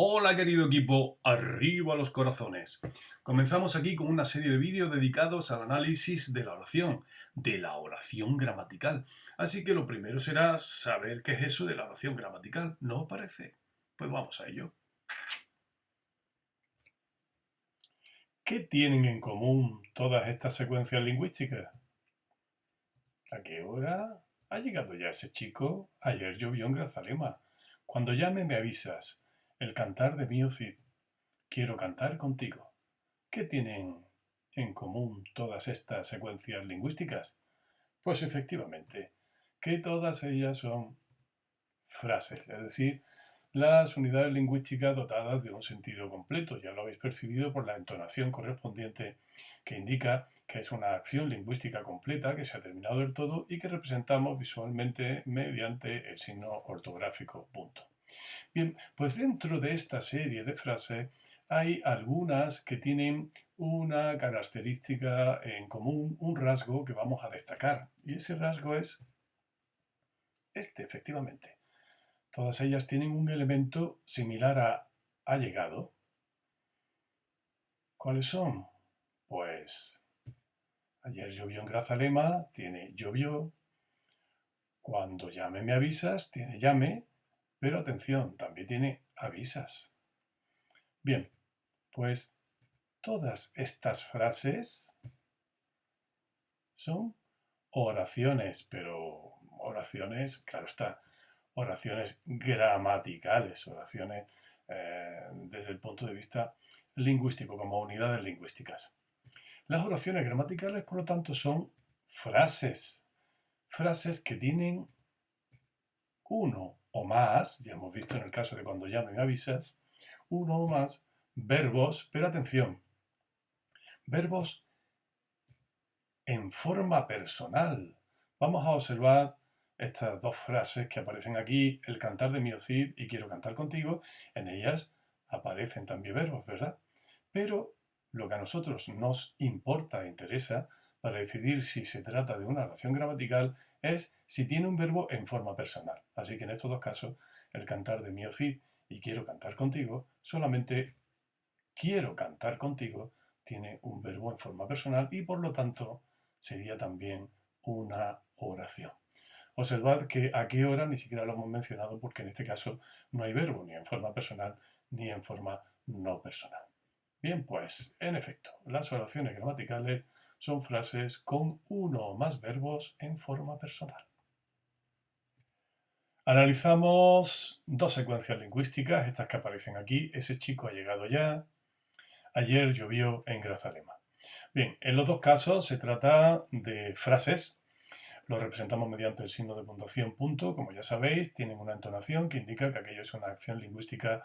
Hola querido equipo, arriba los corazones. Comenzamos aquí con una serie de vídeos dedicados al análisis de la oración gramatical. Así que lo primero será saber qué es eso de la oración gramatical, ¿no os parece? Pues vamos a ello. ¿Qué tienen en común todas estas secuencias lingüísticas? ¿A qué hora ha llegado ya ese chico? Ayer llovió en Grazalema. Cuando llame me avisas. El cantar de mi Cid. Quiero cantar contigo. ¿Qué tienen en común todas estas secuencias lingüísticas? Pues efectivamente, que todas ellas son frases, es decir, las unidades lingüísticas dotadas de un sentido completo. Ya lo habéis percibido por la entonación correspondiente que indica que es una acción lingüística completa que se ha terminado del todo y que representamos visualmente mediante el signo ortográfico punto. Bien, pues dentro de esta serie de frases hay algunas que tienen una característica en común, un rasgo que vamos a destacar. Y ese rasgo es este, efectivamente. Todas ellas tienen un elemento similar a ha llegado. ¿Cuáles son? Pues ayer llovió en Grazalema, tiene llovió. Cuando llame me avisas, tiene llame. Pero atención, también tiene avisas. Bien, pues todas estas frases son oraciones, pero oraciones, claro está, oraciones gramaticales, oraciones desde el punto de vista lingüístico, como unidades lingüísticas. Las oraciones gramaticales, por lo tanto, son frases, frases que tienen uno o más, ya hemos visto en el caso de cuando llamen avisas, uno o más verbos, pero atención, verbos en forma personal. Vamos a observar estas dos frases que aparecen aquí, el cantar de mi Cid y quiero cantar contigo. En ellas aparecen también verbos, ¿verdad? Pero lo que a nosotros nos importa e interesa para decidir si se trata de una oración gramatical es si tiene un verbo en forma personal. Así que en estos dos casos, el cantar de mi Cid y quiero cantar contigo, solamente quiero cantar contigo tiene un verbo en forma personal y por lo tanto sería también una oración. Observad que a qué hora ni siquiera lo hemos mencionado porque en este caso no hay verbo ni en forma personal ni en forma no personal. Bien, pues en efecto, las oraciones gramaticales son frases con uno o más verbos en forma personal. Analizamos dos secuencias lingüísticas, estas que aparecen aquí. Ese chico ha llegado ya. Ayer llovió en Grazalema. Bien, en los dos casos se trata de frases. Lo representamos mediante el signo de puntuación punto. Como ya sabéis, tienen una entonación que indica que aquello es una acción lingüística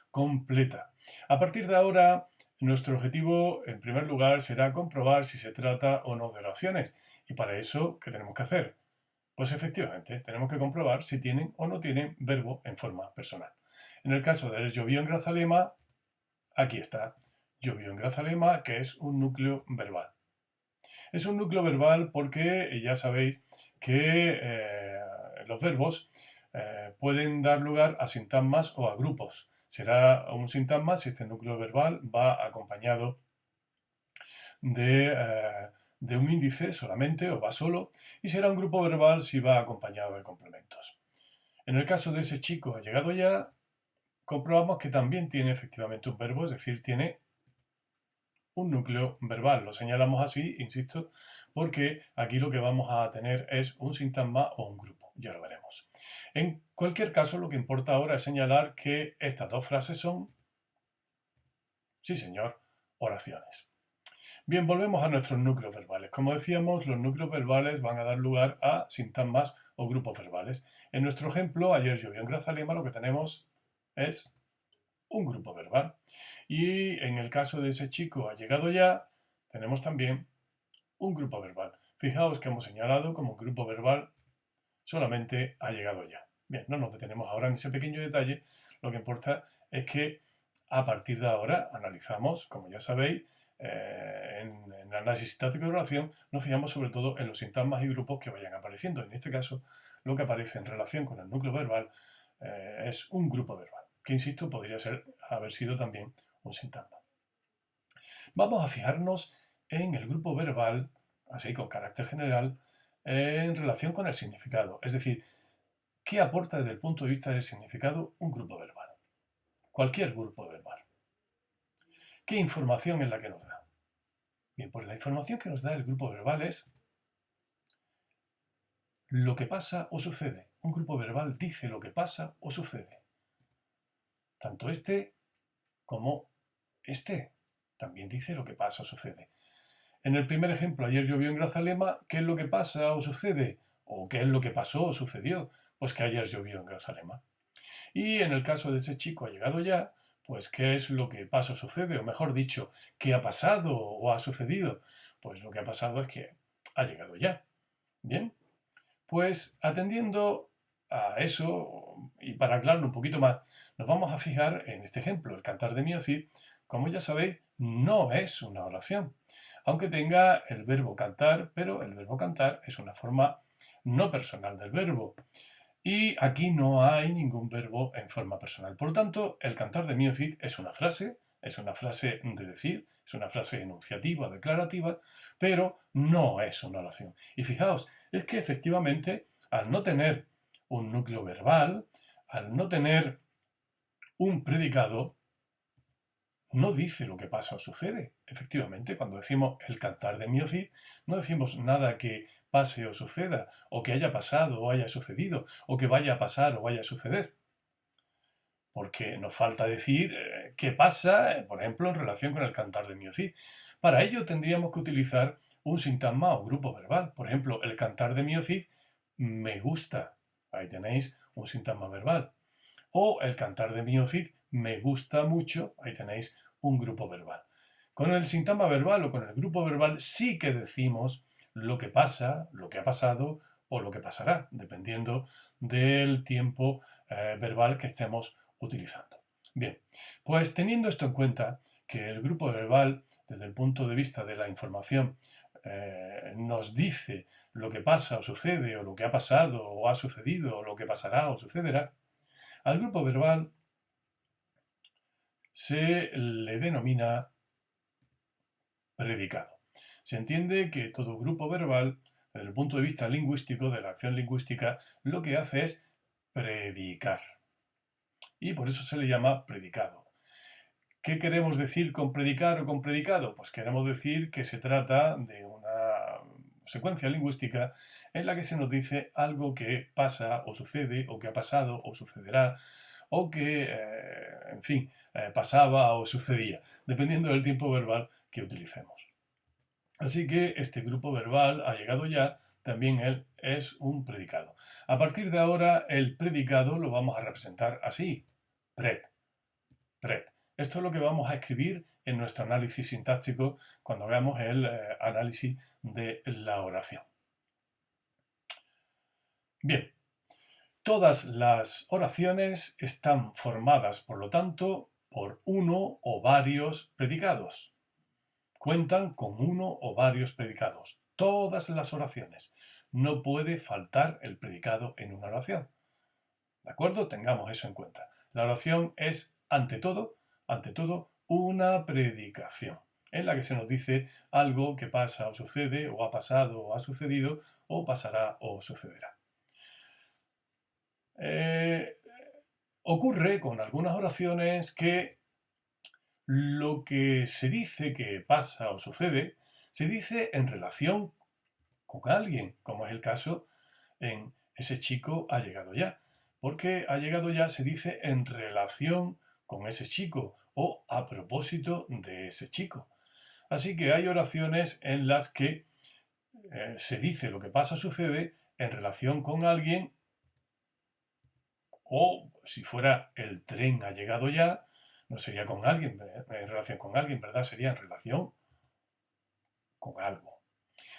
completa. A partir de ahora, nuestro objetivo, en primer lugar, será comprobar si se trata o no de oraciones. Y para eso, ¿qué tenemos que hacer? Pues efectivamente, tenemos que comprobar si tienen o no tienen verbo en forma personal. En el caso de llovió en Grazalema, aquí está. Llovió en Grazalema, que es un núcleo verbal. Es un núcleo verbal porque ya sabéis que los verbos pueden dar lugar a sintagmas o a grupos. Será un sintagma si este núcleo verbal va acompañado de un índice solamente o va solo, y será un grupo verbal si va acompañado de complementos. En el caso de ese chico ha llegado ya, comprobamos que también tiene efectivamente un verbo, es decir, tiene un núcleo verbal. Lo señalamos así, insisto, porque aquí lo que vamos a tener es un sintagma o un grupo. Ya lo veremos. En cualquier caso, lo que importa ahora es señalar que estas dos frases son, sí señor, oraciones. Bien, volvemos a nuestros núcleos verbales. Como decíamos, los núcleos verbales van a dar lugar a sintagmas o grupos verbales. En nuestro ejemplo, ayer llovió en Grazalema, lo que tenemos es un grupo verbal. Y en el caso de ese chico ha llegado ya, tenemos también un grupo verbal. Fijaos que hemos señalado como grupo verbal solamente ha llegado ya. Bien, no nos detenemos ahora en ese pequeño detalle. Lo que importa es que a partir de ahora analizamos, como ya sabéis, en el análisis sintáctico de oración nos fijamos sobre todo en los sintagmas y grupos que vayan apareciendo. En este caso, lo que aparece en relación con el núcleo verbal es un grupo verbal, que insisto, podría ser haber sido también un sintagma. Vamos a fijarnos en el grupo verbal, así con carácter general, en relación con el significado. Es decir, ¿qué aporta desde el punto de vista del significado un grupo verbal? Cualquier grupo verbal. ¿Qué información es la que nos da? Bien, pues la información que nos da el grupo verbal es lo que pasa o sucede. Un grupo verbal dice lo que pasa o sucede. Tanto este como este también dice lo que pasa o sucede. En el primer ejemplo, ayer llovió en Grazalema, ¿qué es lo que pasa o sucede? ¿O qué es lo que pasó o sucedió? Pues que ayer llovió en Grazalema. Y en el caso de ese chico ha llegado ya, pues ¿qué es lo que pasa o sucede? O mejor dicho, ¿qué ha pasado o ha sucedido? Pues lo que ha pasado es que ha llegado ya. Bien, pues atendiendo a eso, y para aclararlo un poquito más, nos vamos a fijar en este ejemplo. El cantar de mi Cid, como ya sabéis, no es una oración, aunque tenga el verbo cantar, pero el verbo cantar es una forma no personal del verbo. Y aquí no hay ningún verbo en forma personal. Por lo tanto, el cantar de mi Cid es una frase de decir, es una frase enunciativa, declarativa, pero no es una oración. Y fijaos, es que efectivamente, al no tener un núcleo verbal, al no tener un predicado, no dice lo que pasa o sucede. Efectivamente, cuando decimos el cantar de mi Cid, no decimos nada que pase o suceda, o que haya pasado o haya sucedido, o que vaya a pasar o vaya a suceder. Porque nos falta decir qué pasa, por ejemplo, en relación con el cantar de mi Cid. Para ello tendríamos que utilizar un sintagma o grupo verbal. Por ejemplo, el cantar de mi Cid me gusta. Ahí tenéis un sintagma verbal. O el cantar de mi Cid me gusta mucho. Ahí tenéis un grupo verbal. Con el sintagma verbal o con el grupo verbal sí que decimos lo que pasa, lo que ha pasado o lo que pasará, dependiendo del tiempo verbal que estemos utilizando. Bien, pues teniendo esto en cuenta, que el grupo verbal, desde el punto de vista de la información, nos dice lo que pasa o sucede, o lo que ha pasado o ha sucedido, o lo que pasará o sucederá, al grupo verbal se le denomina predicado. Se entiende que todo grupo verbal, desde el punto de vista lingüístico, de la acción lingüística, lo que hace es predicar. Y por eso se le llama predicado. ¿Qué queremos decir con predicar o con predicado? Pues queremos decir que se trata de una secuencia lingüística en la que se nos dice algo que pasa o sucede, o que ha pasado o sucederá, o que, en fin, pasaba o sucedía, dependiendo del tiempo verbal que utilicemos. Así que este grupo verbal ha llegado ya, también él es un predicado. A partir de ahora, el predicado lo vamos a representar así, pred, pred. Esto es lo que vamos a escribir en nuestro análisis sintáctico cuando hagamos el análisis de la oración. Bien, todas las oraciones están formadas, por lo tanto, por uno o varios predicados. Cuentan con uno o varios predicados. Todas las oraciones. No puede faltar el predicado en una oración. ¿De acuerdo? Tengamos eso en cuenta. La oración es, ante todo, una predicación en la que se nos dice algo que pasa o sucede, o ha pasado o ha sucedido, o pasará o sucederá. Ocurre con algunas oraciones que lo que se dice que pasa o sucede, se dice en relación con alguien, como es el caso en ese chico ha llegado ya. Porque ha llegado ya se dice en relación con ese chico o a propósito de ese chico. Así que hay oraciones en las que se dice lo que pasa o sucede en relación con alguien, o si fuera el tren ha llegado ya, no sería con alguien, en relación con alguien, ¿verdad? Sería en relación con algo.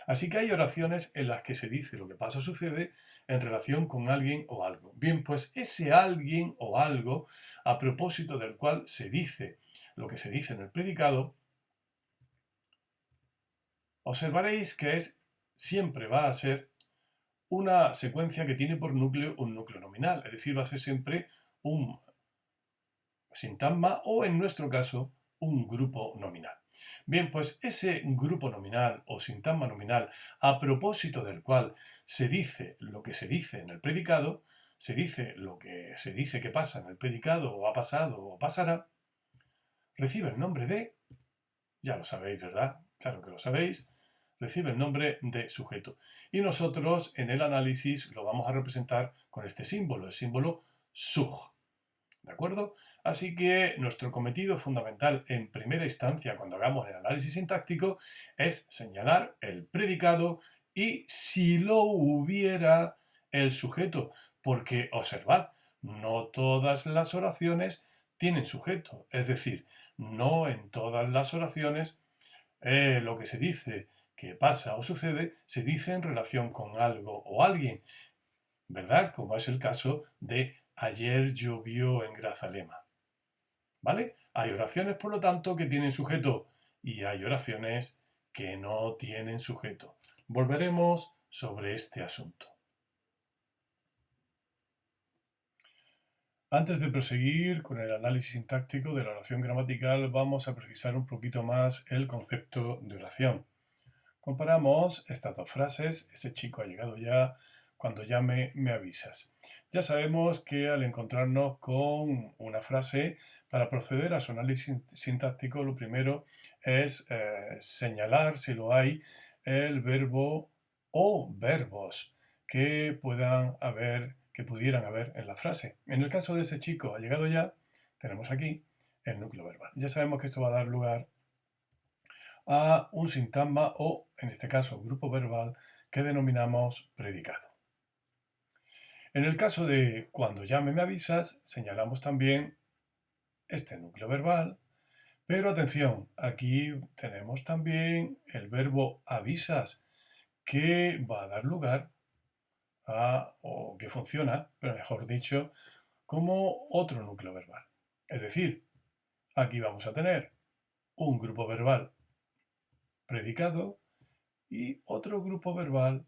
Así que hay oraciones en las que se dice lo que pasa o sucede en relación con alguien o algo. Bien, pues ese alguien o algo, a propósito del cual se dice lo que se dice en el predicado, observaréis que siempre va a ser una secuencia que tiene por núcleo un núcleo nominal, es decir, va a ser siempre un sintagma o, en nuestro caso, un grupo nominal. Bien, pues ese grupo nominal o sintagma nominal, a propósito del cual se dice lo que se dice en el predicado, se dice lo que se dice que pasa en el predicado, o ha pasado o pasará, recibe el nombre de, ya lo sabéis, ¿verdad? Claro que lo sabéis, recibe el nombre de sujeto. Y nosotros en el análisis lo vamos a representar con este símbolo, el símbolo sug. ¿De acuerdo? Así que nuestro cometido fundamental en primera instancia cuando hagamos el análisis sintáctico es señalar el predicado y, si lo hubiera, el sujeto. Porque observad, no todas las oraciones tienen sujeto. Es decir, no en todas las oraciones lo que se dice que pasa o sucede se dice en relación con algo o alguien, ¿verdad? Como es el caso de ayer llovió en Grazalema. ¿Vale? Hay oraciones, por lo tanto, que tienen sujeto y hay oraciones que no tienen sujeto. Volveremos sobre este asunto. Antes de proseguir con el análisis sintáctico de la oración gramatical, vamos a precisar un poquito más el concepto de oración. Comparamos estas dos frases: ese chico ha llegado ya, cuando llame me avisas. Ya sabemos que al encontrarnos con una frase, para proceder a su análisis sintáctico, lo primero es señalar, si lo hay, el verbo o verbos que pudieran haber en la frase. En el caso de ese chico ha llegado ya, tenemos aquí el núcleo verbal. Ya sabemos que esto va a dar lugar a un sintagma o, en este caso, grupo verbal que denominamos predicado. En el caso de cuando llame me avisas, señalamos también este núcleo verbal, pero atención, aquí tenemos también el verbo avisas, que va a dar lugar o que funciona, pero mejor dicho, como otro núcleo verbal. Es decir, aquí vamos a tener un grupo verbal predicado y otro grupo verbal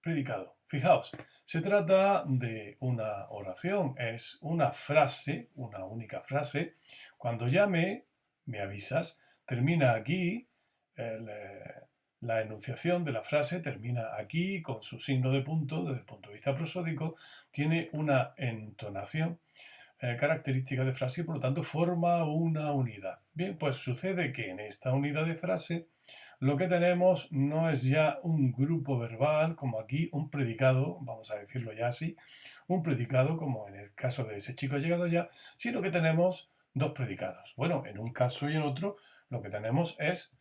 predicado. Fijaos, se trata de una oración, es una frase, una única frase. Cuando llame, me avisas, termina aquí, la enunciación de la frase termina aquí con su signo de punto. Desde el punto de vista prosódico, tiene una entonación característica de frase y, por lo tanto, forma una unidad. Bien, pues sucede que en esta unidad de frase lo que tenemos no es ya un grupo verbal, como aquí, un predicado, vamos a decirlo ya así, un predicado, como en el caso de ese chico ha llegado ya, sino que tenemos dos predicados. Bueno, en un caso y en otro, lo que tenemos es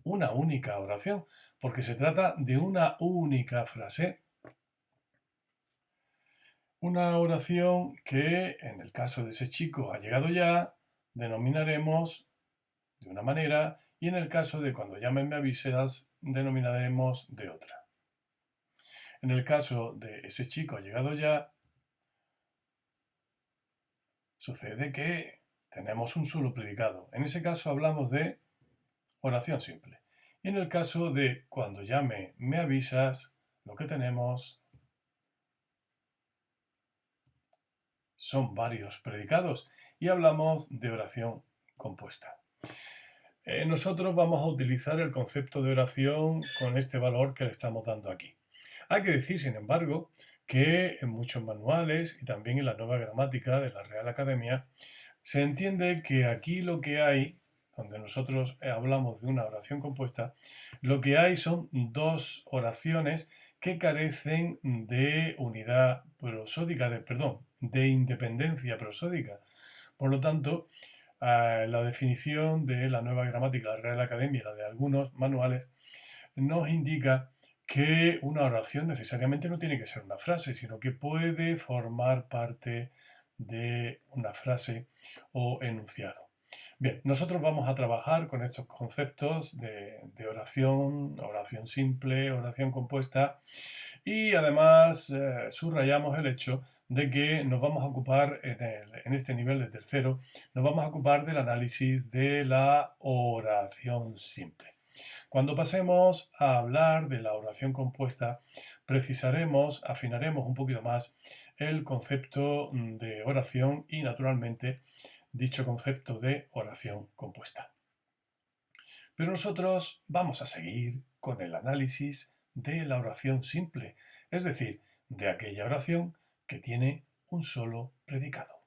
una única oración, porque se trata de una única frase. Una oración que, en el caso de ese chico ha llegado ya, denominaremos de una manera, y en el caso de cuando llamen me avisas, denominaremos de otra. En el caso de ese chico ha llegado ya, sucede que tenemos un solo predicado. En ese caso hablamos de oración simple. Y en el caso de cuando llame me avisas, lo que tenemos son varios predicados y hablamos de oración compuesta. Nosotros vamos a utilizar el concepto de oración con este valor que le estamos dando aquí. Hay que decir, sin embargo, que en muchos manuales y también en la nueva gramática de la Real Academia se entiende que aquí lo que hay, donde nosotros hablamos de una oración compuesta, lo que hay son dos oraciones que carecen de unidad prosódica, de independencia prosódica. Por lo tanto, la definición de la nueva gramática de la Real Academia y la de algunos manuales nos indica que una oración necesariamente no tiene que ser una frase, sino que puede formar parte de una frase o enunciado. Bien, nosotros vamos a trabajar con estos conceptos de oración, oración simple, oración compuesta, y además subrayamos el hecho de que nos vamos a ocupar en este nivel de tercero, nos vamos a ocupar del análisis de la oración simple. Cuando pasemos a hablar de la oración compuesta, afinaremos un poquito más el concepto de oración y, naturalmente, dicho concepto de oración compuesta. Pero nosotros vamos a seguir con el análisis de la oración simple, es decir, de aquella oración que tiene un solo predicado.